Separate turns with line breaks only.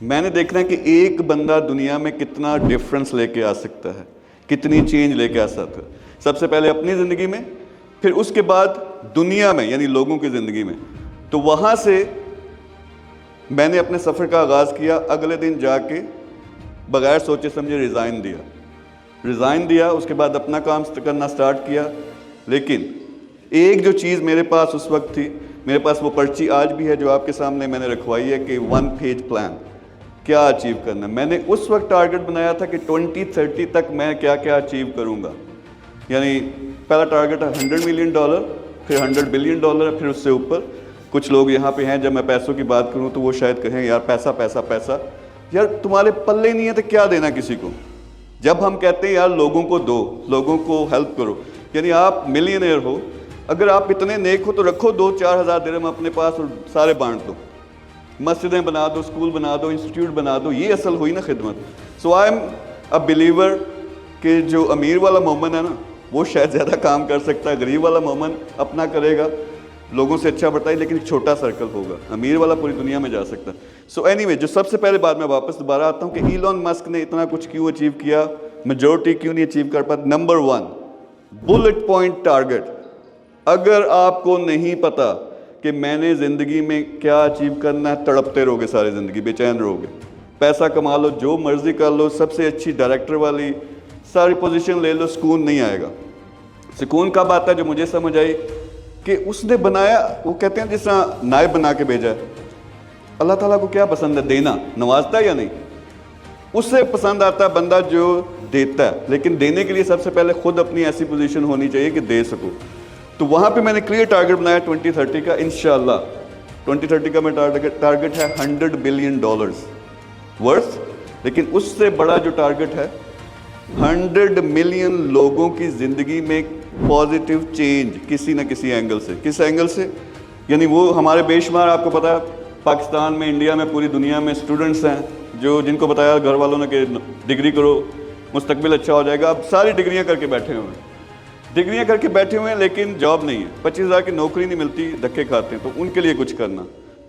میں نے دیکھنا ہے کہ ایک بندہ دنیا میں کتنا ڈفرنس لے کے آ سکتا ہے, کتنی چینج لے کے آ سکتا ہے. سب سے پہلے اپنی زندگی میں, پھر اس کے بعد دنیا میں یعنی لوگوں کی زندگی میں. تو وہاں سے میں نے اپنے سفر کا آغاز کیا. اگلے دن جا کے بغیر سوچے سمجھے ریزائن دیا. اس کے بعد اپنا کام کرنا سٹارٹ کیا. لیکن ایک جو چیز میرے پاس اس وقت تھی, میرے پاس وہ پرچی آج بھی ہے جو آپ کے سامنے میں نے رکھوائی ہے کہ 1 پیج پلان کیا اچیو کرنا ہے. میں نے اس وقت ٹارگٹ بنایا تھا کہ 2030 تک میں کیا کیا اچیو کروں گا. یعنی پہلا ٹارگٹ ہے $100 ملین, پھر $100 بلین, پھر اس سے اوپر. کچھ لوگ یہاں پہ ہیں, جب میں پیسوں کی بات کروں تو وہ شاید کہیں یار پیسہ پیسہ پیسہ, یار تمہارے پلے نہیں ہے تو کیا دینا کسی کو. جب ہم کہتے ہیں یار لوگوں کو دو, لوگوں کو ہیلپ کرو, یعنی آپ ملینئر ہو, اگر آپ اتنے نیک ہو تو رکھو 2-4 ہزار درہم اپنے پاس اور سارے بانٹ دو. مسجدیں بنا دو, اسکول بنا دو, انسٹیٹیوٹ بنا دو. یہ اصل ہوئی نا خدمت. سو آئی ایم اے بلیور کہ جو امیر والا مومن ہے نا وہ شاید زیادہ کام کر سکتا ہے, غریب والا مومن اپنا کرے گا, لوگوں سے اچھا بتائے, لیکن ایک چھوٹا سرکل ہوگا. امیر والا پوری دنیا میں جا سکتا ہے. سو اینی وے, جو سب سے پہلے بات میں واپس دوبارہ آتا ہوں کہ ایلون مسک نے اتنا کچھ کیوں اچیو کیا, میجورٹی کیوں نہیں اچیو کر پاتا. Number 1 bullet point target. اگر آپ کو نہیں پتا کہ میں نے زندگی میں کیا اچیو کرنا ہے, تڑپتے رہو گے ساری زندگی, بے چین رہو گے. پیسہ کما لو, جو مرضی کر لو, سب سے اچھی ڈائریکٹر والی ساری پوزیشن لے لو, سکون نہیں آئے گا. سکون کب آتا ہے, جو مجھے سمجھ آئی کہ اس نے بنایا, وہ کہتے ہیں جس طرح نائب بنا کے بھیجا ہے. اللہ تعالیٰ کو کیا پسند ہے, دینا. نوازتا ہے یا نہیں؟ اس سے پسند آتا ہے بندہ جو دیتا ہے, لیکن دینے کے لیے سب سے پہلے خود اپنی ایسی پوزیشن ہونی چاہیے کہ دے سکو. تو وہاں پہ میں نے کلیئر ٹارگٹ بنایا 2030 کا. انشاءاللہ 2030 کا میں ٹارگٹ ہے $100 بلین ورث. لیکن اس سے بڑا جو ٹارگٹ ہے 100 ملین لوگوں کی زندگی میں پازیٹیو چینج کسی نہ کسی اینگل سے. کس اینگل سے؟ یعنی وہ ہمارے بے شمار, آپ کو پتا ہے پاکستان میں, انڈیا میں, پوری دنیا میں اسٹوڈنٹس ہیں جن کو بتایا گھر والوں نے کہ ڈگری کرو مستقبل اچھا ہو جائے گا. اب ساری ڈگریاں کر کے بیٹھے ہوئے ہیں لیکن جاب نہیں ہے. 25,000 کی نوکری نہیں ملتی, دھکے کھاتے ہیں. تو ان کے لیے کچھ کرنا.